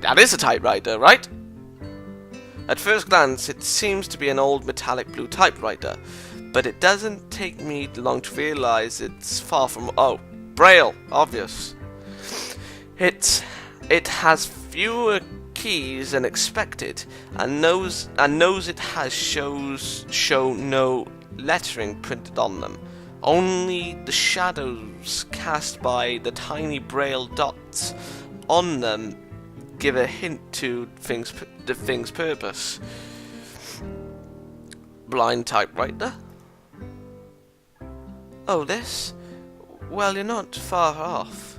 That is a typewriter, right? At first glance, it seems to be an old metallic blue typewriter, but it doesn't take me long to realize it's far from... Oh, Braille, obvious. It has fewer keys than expected, and knows it has show no lettering printed on them. Only the shadows cast by the tiny Braille dots on them give a hint to the thing's purpose. Blind typewriter? Oh, this? Well, you're not far off.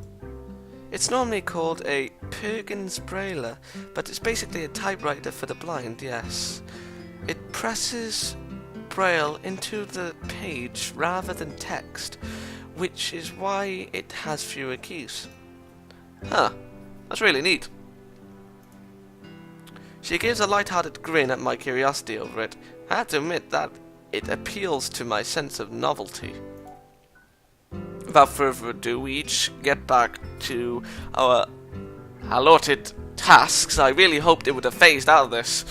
It's normally called a Perkins Brailler, but it's basically a typewriter for the blind, yes. It presses Braille into the page rather than text, which is why it has fewer keys. Huh, that's really neat. She gives a light-hearted grin at my curiosity over it. I have to admit that it appeals to my sense of novelty. Without further ado, we each get back to our allotted tasks. I really hoped it would have phased out of this.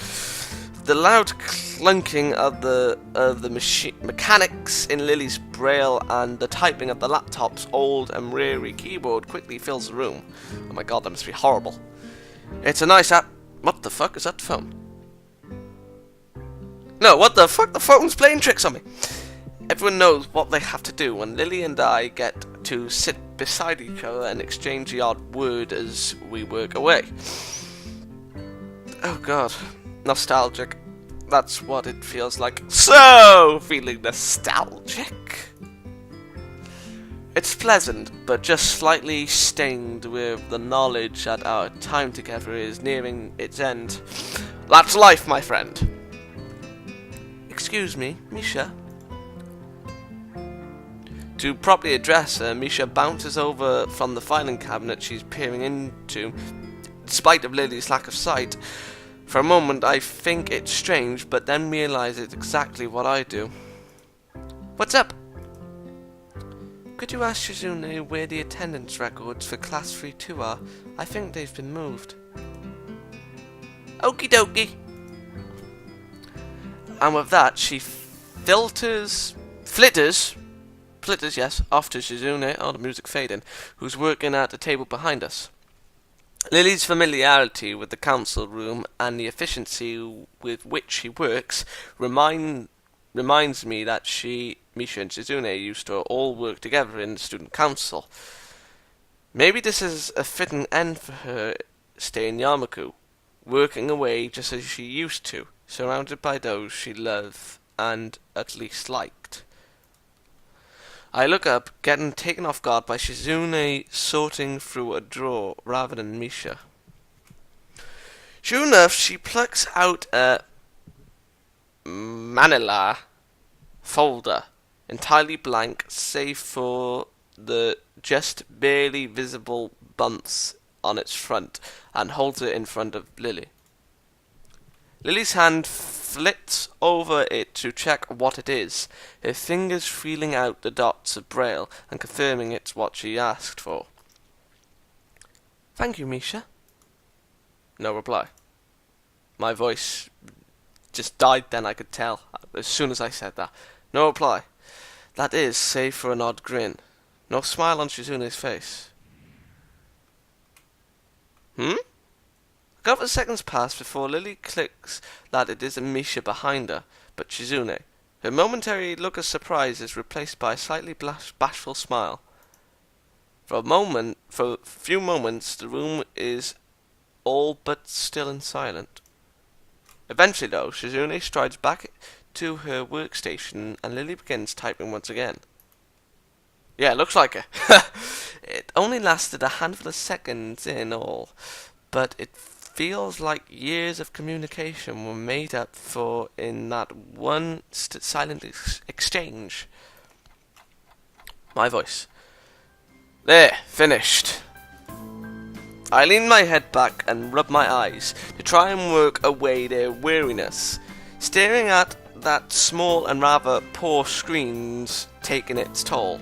The loud clunking of the mechanics in Lily's Braille and the typing of the laptop's old and weary keyboard quickly fills the room. Oh my god, that must be horrible. It's a nice app. What the fuck is that phone? No, what the fuck? The phone's playing tricks on me. Everyone knows what they have to do when Lily and I get to sit beside each other and exchange the odd word as we work away. Oh god, nostalgic. That's what it feels like. So, feeling nostalgic. It's pleasant, but just slightly stained with the knowledge that our time together is nearing its end. That's life, my friend. Excuse me, Misha. To properly address her, Misha bounces over from the filing cabinet she's peering into. Despite of Lily's lack of sight, for a moment I think it's strange, but then realise it's exactly what I do. What's up? Could you ask Shizune where the attendance records for Class 3-2 are? I think they've been moved. Okie dokie. And with that, she flitters, yes, off to Shizune, oh, the music fading, who's working at the table behind us. Lily's familiarity with the council room and the efficiency with which she works reminds me that Misha and Shizune used to all work together in the student council. Maybe this is a fitting end for her stay in Yamaku, working away just as she used to, surrounded by those she loved and at least liked. I look up, getting taken off guard by Shizune sorting through a drawer rather than Misha. Sure enough, she plucks out a manila folder, entirely blank save for the just barely visible bunts on its front, and holds it in front of Lily. Lily's hand flits over it to check what it is, her fingers feeling out the dots of Braille and confirming it's what she asked for. Thank you, Misha. No reply. My voice just died then, I could tell, as soon as I said that. No reply. That is, save for an odd grin. No smile on Shizune's face. A couple of seconds pass before Lily clicks that it isn't Misha behind her, but Shizune. Her momentary look of surprise is replaced by a slightly bashful smile. For a few moments, the room is all but still and silent. Eventually, though, Shizune strides back to her workstation, and Lily begins typing once again. Yeah, looks like it. It only lasted a handful of seconds in all, but it feels like years of communication were made up for in that one silent exchange. My voice. There, finished. I lean my head back and rub my eyes to try and work away their weariness, staring at that small and rather poor screen's taking its toll.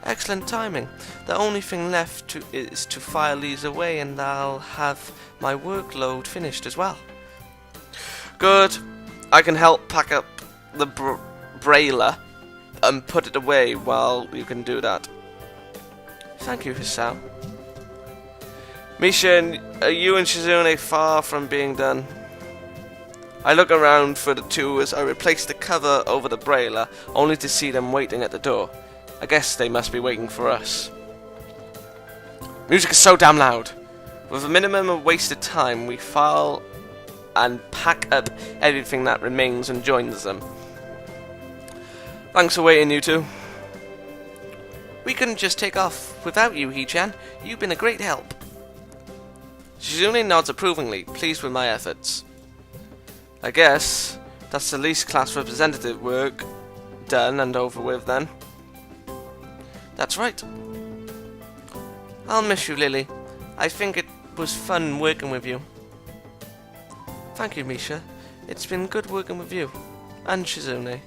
Excellent timing. The only thing left is to file these away, and I'll have my workload finished as well. Good. I can help pack up the brailer and put it away while you can do that. Thank you, Hisao. Misha, are you and Shizune far from being done? I look around for the two as I replace the cover over the brailer, only to see them waiting at the door. I guess they must be waiting for us. Music is so damn loud. With a minimum of wasted time, we file and pack up everything that remains and joins them. Thanks for waiting, you two. We couldn't just take off without you, Hee-chan. You've been a great help. Shizune nods approvingly, pleased with my efforts. I guess that's the least class representative work done and over with then. That's right. I'll miss you, Lilly. I think it was fun working with you. Thank you, Misha. It's been good working with you. And Shizune.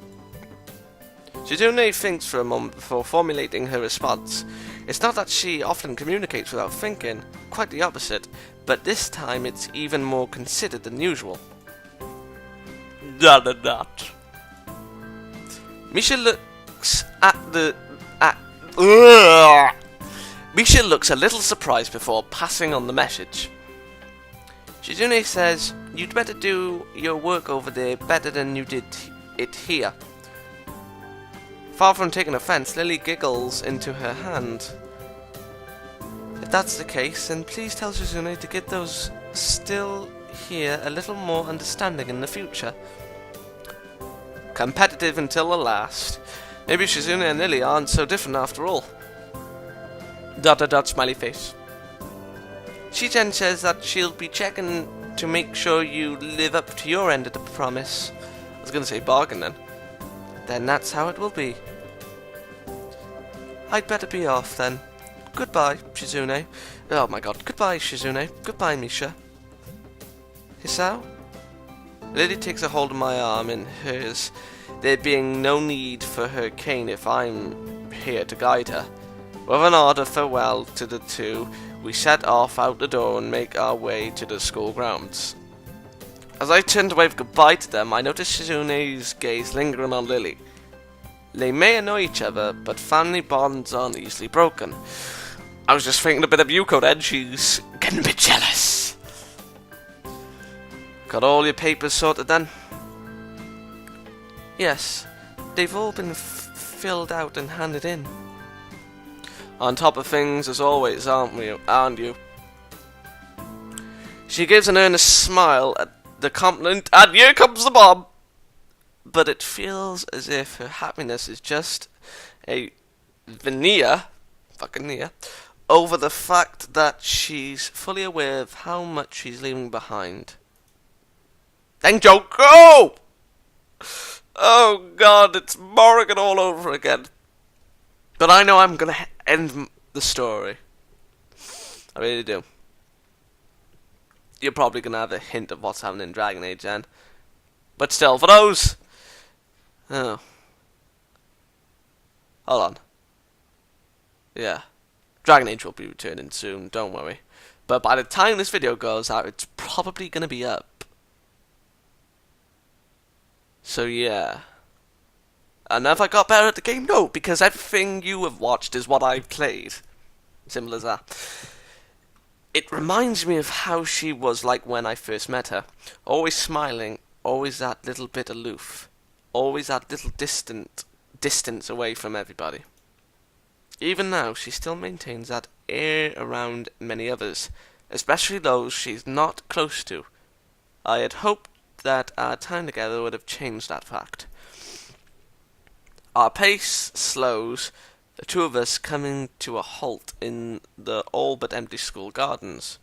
Shizune thinks for a moment before formulating her response. It's not that she often communicates without thinking, quite the opposite, but this time it's even more considered than usual. Misha looks Misha looks a little surprised before passing on the message. Shizune says, you'd better do your work over there better than you did it here. Far from taking offense, Lilly giggles into her hand. If that's the case, then please tell Shizune to get those still here a little more understanding in the future. Competitive until the last. Maybe Shizune and Lilly aren't so different after all. ... smiley face. Shichen says that she'll be checking to make sure you live up to your end of the promise. I was going to say bargain then. Then that's how it will be. I'd better be off then. Goodbye, Shizune. Oh my god. Goodbye, Shizune. Goodbye, Misha. Hisao? Lilly takes a hold of my arm in hers, there being no need for her cane if I'm here to guide her. With an nod of farewell to the two, we set off out the door and make our way to the school grounds. As I turn to wave goodbye to them, I notice Shizune's gaze lingering on Lilly. They may annoy each other, but family bonds aren't easily broken. I was just thinking a bit of Yuko then, she's getting a bit jealous. Got all your papers sorted then? Yes, they've all been filled out and handed in. On top of things as always, aren't you? She gives an earnest smile at the compliment, and here comes the bomb! But it feels as if her happiness is just a veneer, over the fact that she's fully aware of how much she's leaving behind. Dang joke! Oh! Oh god, it's Morrigan all over again. But I know I'm gonna end the story. I really do. You're probably gonna have a hint of what's happening in Dragon Age then. But still, for those... Oh. Hold on. Yeah. Dragon Age will be returning soon, don't worry. But by the time this video goes out, it's probably gonna be up. So yeah. And have I got better at the game? No, because everything you have watched is what I've played. Simple as that. It reminds me of how she was like when I first met her. Always smiling, always that little bit aloof. Always that little distance away from everybody. Even now, she still maintains that air around many others, especially those she's not close to. I had hoped that our time together would have changed that fact. Our pace slows, the two of us coming to a halt in the all but empty school gardens.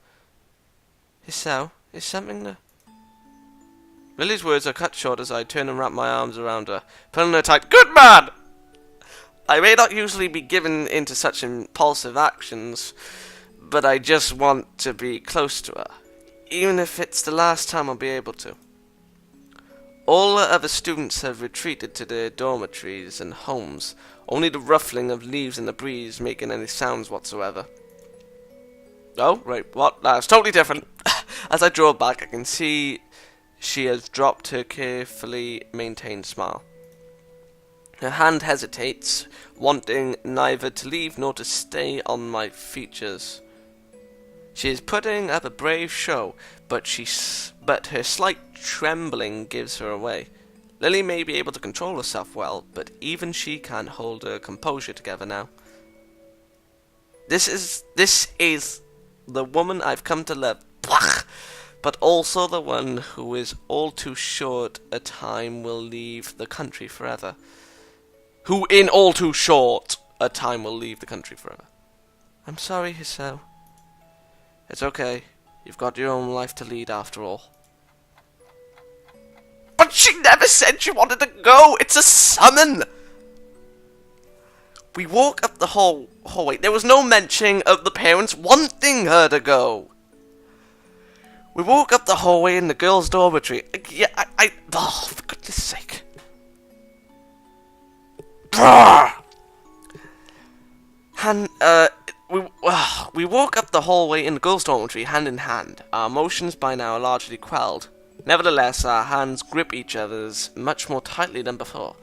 Hisao, is something the... Lily's words are cut short as I turn and wrap my arms around her, pulling her tight. Good man! I may not usually be given into such impulsive actions, but I just want to be close to her, even if it's the last time I'll be able to. All the other students have retreated to their dormitories and homes, only the ruffling of leaves in the breeze making any sounds whatsoever. Oh, right, what? That's totally different. As I draw back, I can see she has dropped her carefully maintained smile. Her hand hesitates, wanting neither to leave nor to stay on my features. She is putting up a brave show, but her slight trembling gives her away. Lily may be able to control herself well, but even she can't hold her composure together now. This is the woman I've come to love, but also the one who is all too short a time will leave the country forever. Who in all too short a time will leave the country forever. I'm sorry, Hisao. It's okay. You've got your own life to lead after all. But she never said she wanted to go! It's a summon! We walk up the hallway. There was no mention of the parents wanting her to go. We walk up the hallway in the girls' dormitory. Yeah, oh, for goodness sake. We walk up the hallway in the girls' dormitory hand in hand. Our emotions by now are largely quelled. Nevertheless, our hands grip each other's much more tightly than before.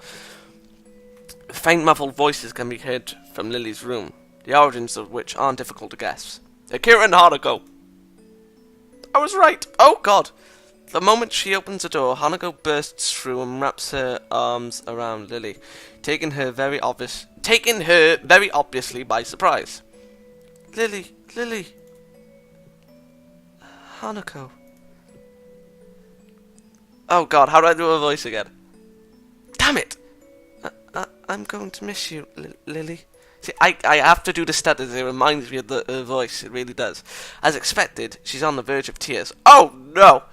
Faint muffled voices can be heard from Lily's room, the origins of which aren't difficult to guess. Akira and Hanako. I was right. Oh God. The moment she opens the door, Hanako bursts through and wraps her arms around Lily, taking her very obviously by surprise. Lily. Hanako. Oh God, how do I do her voice again? Damn it! I'm going to miss you, Lily. See, I have to do the stutters. It reminds me of her voice. It really does. As expected, she's on the verge of tears. Oh no!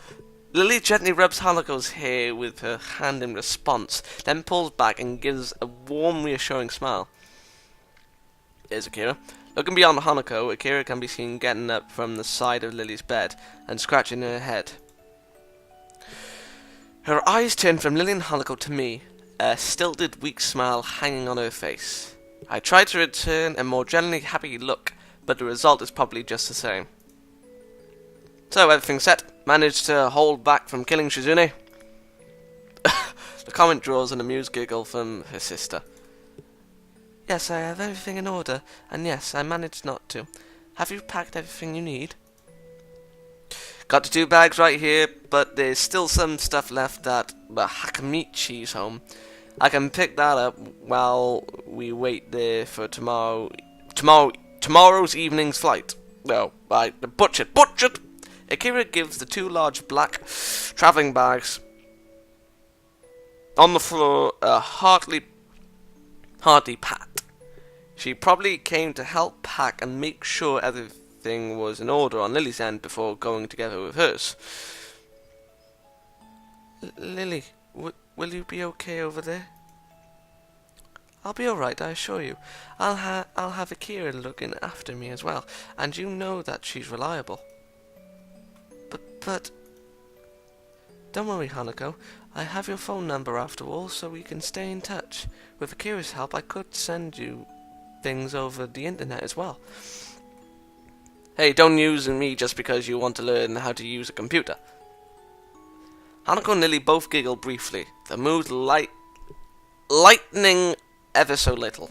Lily gently rubs Hanako's hair with her hand in response, then pulls back and gives a warm, reassuring smile. Here's Akira. Looking beyond Hanako, Akira can be seen getting up from the side of Lily's bed and scratching her head. Her eyes turn from Lily and Hanako to me, a stilted, weak smile hanging on her face. I try to return a more generally happy look, but the result is probably just the same. So, everything's set. Managed to hold back from killing Shizune. The comment draws an amused giggle from her sister. Yes, I have everything in order, and yes, I managed not to. Have you packed everything you need? Got the 2 bags right here, but there's still some stuff left at the Hakamichi's home. I can pick that up while we wait there for tomorrow's evening's flight. No, butchered! Akira gives the 2 large black travelling bags on the floor a hearty pat. She probably came to help pack and make sure everything was in order on Lily's end before going together with hers. Lily, will you be okay over there? I'll be alright, I assure you. I'll have Akira looking after me as well, and you know that she's reliable. But don't worry, Hanako. I have your phone number after all, so we can stay in touch. With Akira's help, I could send you things over the internet as well. Hey, don't use me just because you want to learn how to use a computer. Hanako and Lily both giggle briefly, the mood lightening ever so little.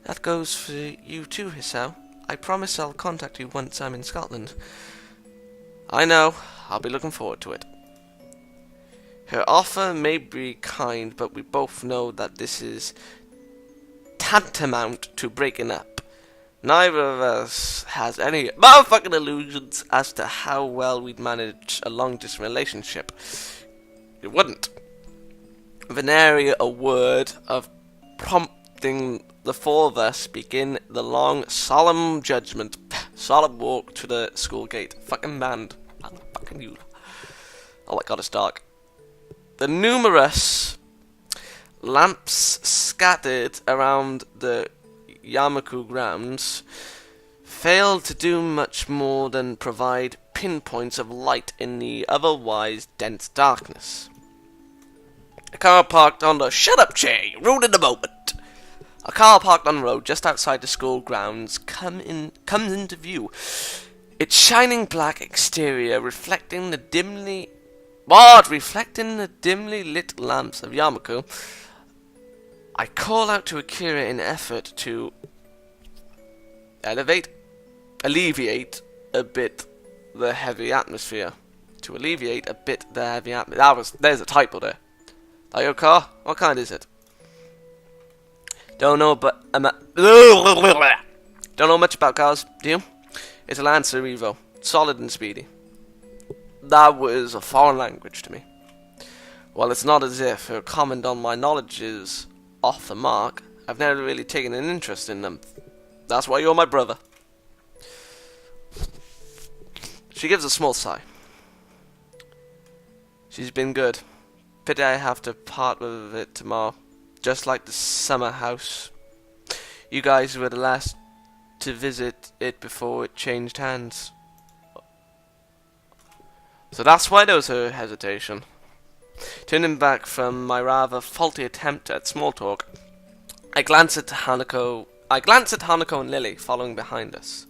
That goes for you too, Hisao. I promise I'll contact you once I'm in Scotland. I know. I'll be looking forward to it. Her offer may be kind, but we both know that this is tantamount to breaking up. Neither of us has any motherfucking illusions as to how well we'd manage a long-distance relationship. It wouldn't. With nary a word of prompting, the 4 of us begin the long, solemn walk to the school gate. Fucking band. Fucking you. Oh my God, it's dark. The numerous lamps scattered around the Yamaku grounds failed to do much more than provide pinpoints of light in the otherwise dense darkness. A car parked on the... Shut up, Jay! You ruined the moment! A car parked on the road just outside the school grounds comes into view. Its shining black exterior reflecting the dimly lit lamps of Yamaku. I call out to Akira in effort to alleviate a bit the heavy atmosphere. There's a typo there. Are your car? What kind is it? Don't know much about cars, do you? It's a Lancer Evo, solid and speedy. That was a foreign language to me. Well, it's not as if her comment on my knowledge is off the mark. I've never really taken an interest in them. That's why you're my brother. She gives a small sigh. She's been good. Pity I have to part with it tomorrow. Just like the summer house. You guys were the last to visit it before it changed hands. So that's why there was her hesitation. Turning back from my rather faulty attempt at small talk, I glanced at Hanako and Lilly following behind us.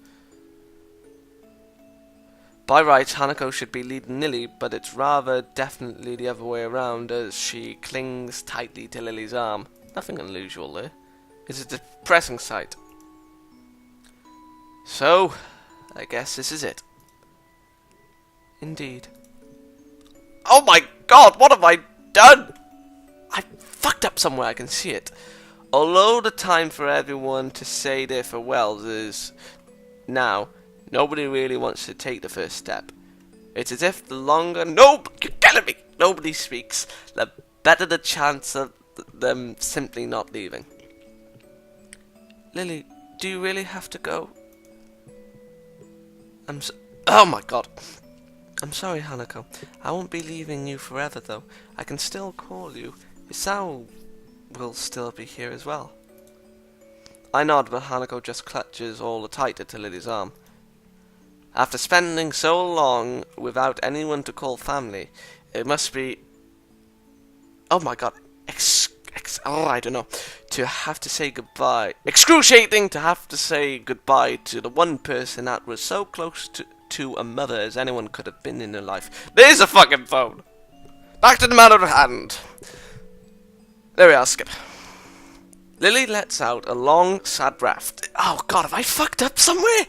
By rights, Hanako should be leading Lilly, but it's rather definitely the other way around as she clings tightly to Lily's arm. Nothing unusual there. It's a depressing sight. So, I guess this is it. Indeed. Oh my god, what have I done? I fucked up somewhere, I can see it. Although the time for everyone to say their farewells is now, nobody really wants to take the first step. It's as if the longer you're killing me! Nobody speaks, the better the chance of them simply not leaving. Lilly, do you really have to go? Oh my god. I'm sorry, Hanako. I won't be leaving you forever, though. I can still call you. Isao will still be here as well. I nod, but Hanako just clutches all the tighter to Lily's arm. After spending so long without anyone to call family, it must be... Oh my god. I don't know. To have to say goodbye. Excruciating to have to say goodbye to the one person that was so close to a mother as anyone could have been in her life. There's a fucking phone! Back to the matter at hand. There we are, skip. Lilly lets out a long, sad breath. Oh god, have I fucked up somewhere?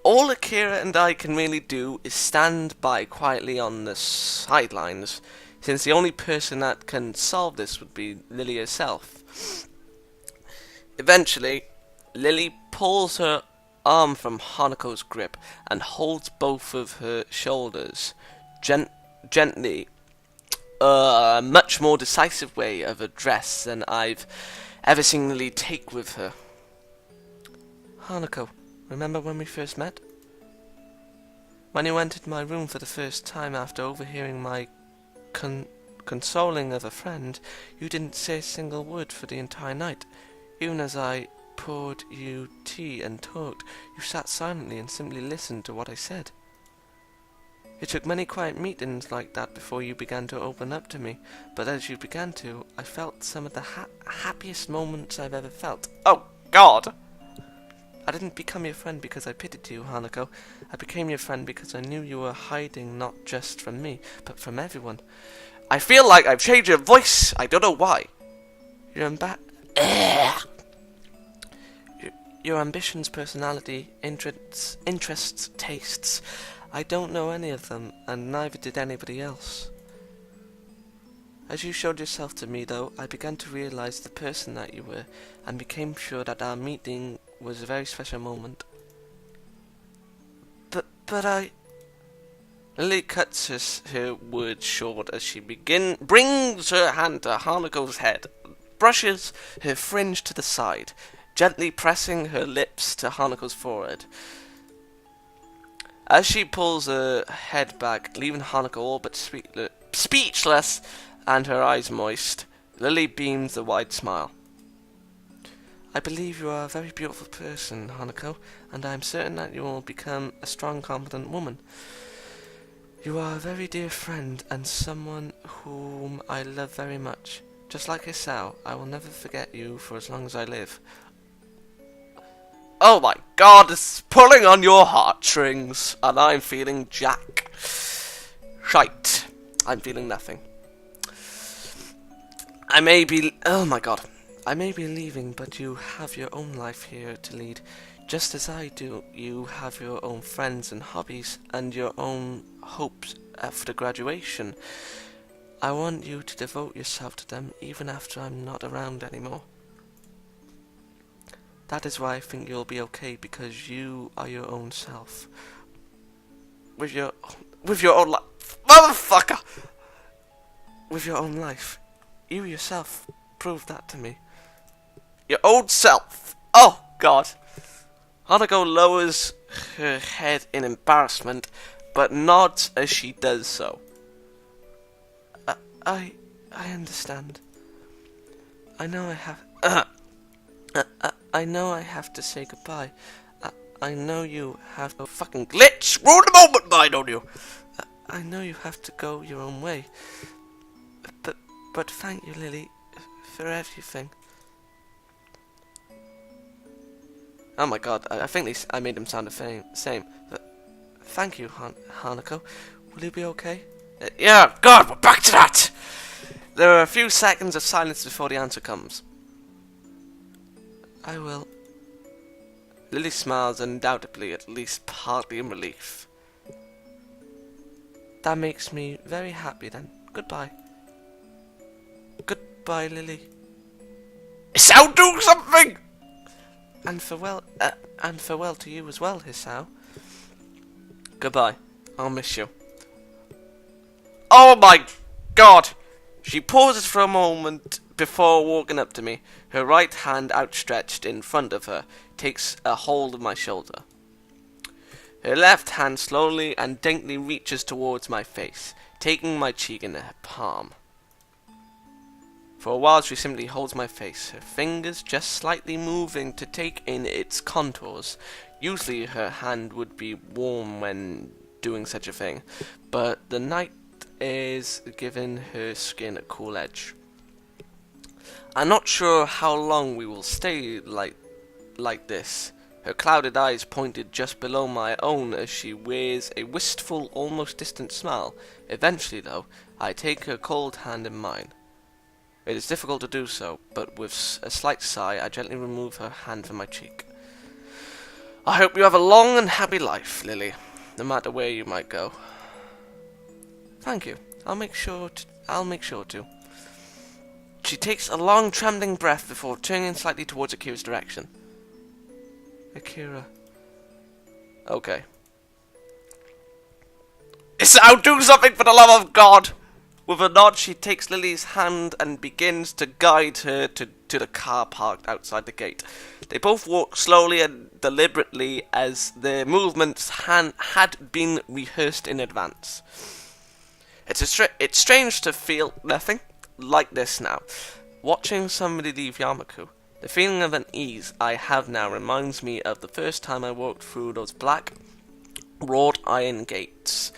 All Akira and I can really do is stand by quietly on the sidelines, since the only person that can solve this would be Lilly herself. Eventually, Lilly pulls her arm from Hanako's grip and holds both of her shoulders gently, a much more decisive way of address than I've ever seen Lilly take with her. Hanako, remember when we first met? When you entered my room for the first time after overhearing my consoling of a friend, you didn't say a single word for the entire night. Even as I poured you tea and talked, you sat silently and simply listened to what I said. It took many quiet meetings like that before you began to open up to me, but as you began to, I felt some of the happiest moments I've ever felt. Oh, God! I didn't become your friend because I pitied you, Hanako. I became your friend because I knew you were hiding not just from me, but from everyone. I feel like I've changed your voice. I don't know why. Your ambitions, personality, interests, tastes. I don't know any of them, and neither did anybody else. As you showed yourself to me, though, I began to realize the person that you were, and became sure that our meeting was a very special moment. But I... Lilly cuts her words short as she brings her hand to Hanako's head, brushes her fringe to the side, gently pressing her lips to Hanako's forehead. As she pulls her head back, leaving Hanako all but speechless and her eyes moist, Lilly beams a wide smile. I believe you are a very beautiful person, Hanako, and I am certain that you will become a strong, competent woman. You are a very dear friend and someone whom I love very much. Just like Hisao, I will never forget you for as long as I live. Oh my god, it's pulling on your heartstrings, and I'm feeling jack. Shite. I'm feeling nothing. Oh my god. I may be leaving, but you have your own life here to lead. Just as I do, you have your own friends and hobbies, and your own hopes after graduation. I want you to devote yourself to them, even after I'm not around anymore. That is why I think you'll be okay, because you are your own self. With your own life. Motherfucker! With your own life. You yourself proved that to me. Your own self. Oh, God. Hanako lowers her head in embarrassment, but nods as she does so. I understand. I know I have... I know I have to say goodbye. I know you have to fucking glitch! Ruin the moment, why don't you? I know you have to go your own way. But thank you, Lilly, for everything. Oh my god, I think I made them sound the same. Thank you, Hanako. Will you be okay? Yeah, God, we're back to that! There are a few seconds of silence before the answer comes. I will. Lilly smiles, undoubtedly, at least partly in relief. That makes me very happy then. Goodbye. Goodbye, Lilly. Hisao, do something! And farewell to you as well, Hisao. Goodbye. I'll miss you. Oh my god! She pauses for a moment before walking up to me, her right hand outstretched in front of her, takes a hold of my shoulder. Her left hand slowly and daintily reaches towards my face, taking my cheek in her palm. For a while she simply holds my face, her fingers just slightly moving to take in its contours. Usually her hand would be warm when doing such a thing, but the night is giving her skin a cool edge. I'm not sure how long we will stay like this. Her clouded eyes pointed just below my own as she wears a wistful, almost distant smile. Eventually, though, I take her cold hand in mine. It is difficult to do so, but with a slight sigh, I gently remove her hand from my cheek. I hope you have a long and happy life, Lilly, no matter where you might go. Thank you. I'll make sure to. She takes a long, trembling breath before turning slightly towards Akira's direction. Akira. Okay. Hisao, do something for the love of God! With a nod, she takes Lilly's hand and begins to guide her to the car parked outside the gate. They both walk slowly and deliberately as their movements had been rehearsed in advance. It's strange to feel nothing like this now. Watching somebody leave Yamaku, the feeling of unease I have now reminds me of the first time I walked through those black wrought iron gates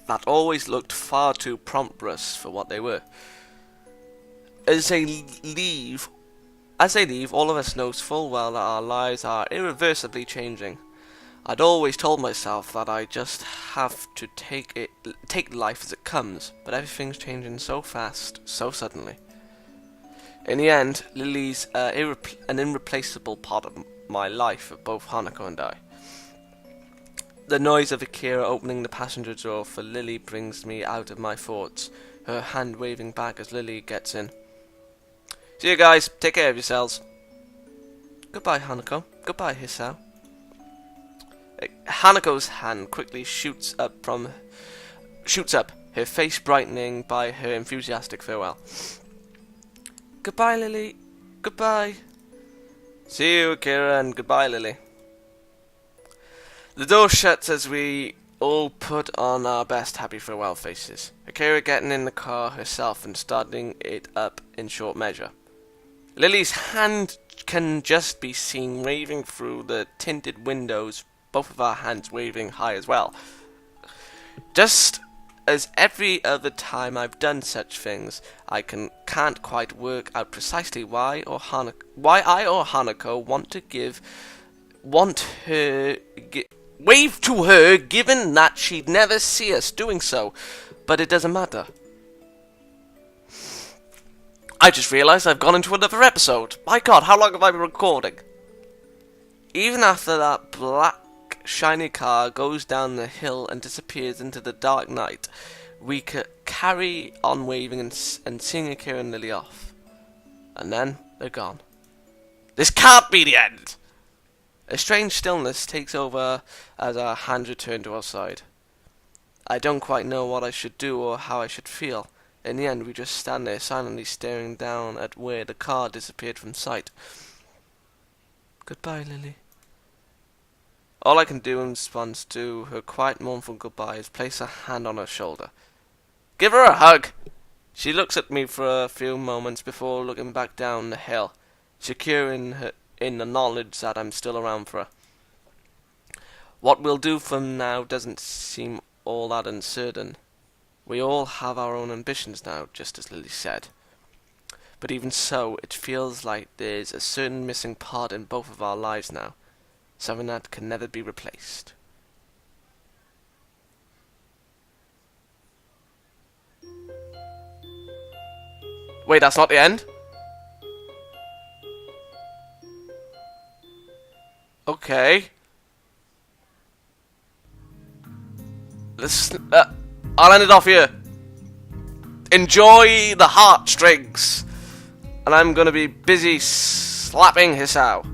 that always looked far too ponderous for what they were. As they leave, all of us knows full well that our lives are irreversibly changing. I'd always told myself that I just have to take life as it comes, but everything's changing so fast, so suddenly. In the end, Lilly's an irreplaceable part of my life, of both Hanako and I. The noise of Akira opening the passenger door for Lilly brings me out of my thoughts, her hand waving back as Lilly gets in. See you guys, take care of yourselves. Goodbye, Hanako. Goodbye, Hisao. Hanako's hand quickly shoots up, her face brightening by her enthusiastic farewell. Goodbye, Lilly. Goodbye. See you, Akira, and goodbye, Lilly. The door shuts as we all put on our best happy farewell faces. Akira getting in the car herself and starting it up in short measure. Lilly's hand can just be seen waving through the tinted windows, both of our hands waving high as well. Just as every other time I've done such things, I can't quite work out precisely why I or Hanako wave to her, given that she'd never see us doing so. But it doesn't matter. I just realised I've gone into another episode. My god, how long have I been recording? Even after that black shiny car goes down the hill and disappears into the dark night, we carry on waving and seeing Akira and Lilly off. And then they're gone. This can't be the end! A strange stillness takes over as our hands return to our side. I don't quite know what I should do or how I should feel. In the end, we just stand there silently staring down at where the car disappeared from sight. Goodbye, Lilly. All I can do in response to her quiet, mournful goodbye is place a hand on her shoulder. Give her a hug! She looks at me for a few moments before looking back down the hill, secure in the knowledge that I'm still around for her. What we'll do from now doesn't seem all that uncertain. We all have our own ambitions now, just as Lilly said. But even so, it feels like there's a certain missing part in both of our lives now. Something that can never be replaced. Wait, that's not the end? Okay. I'll end it off here. Enjoy the heartstrings. And I'm gonna be busy slapping Hisao.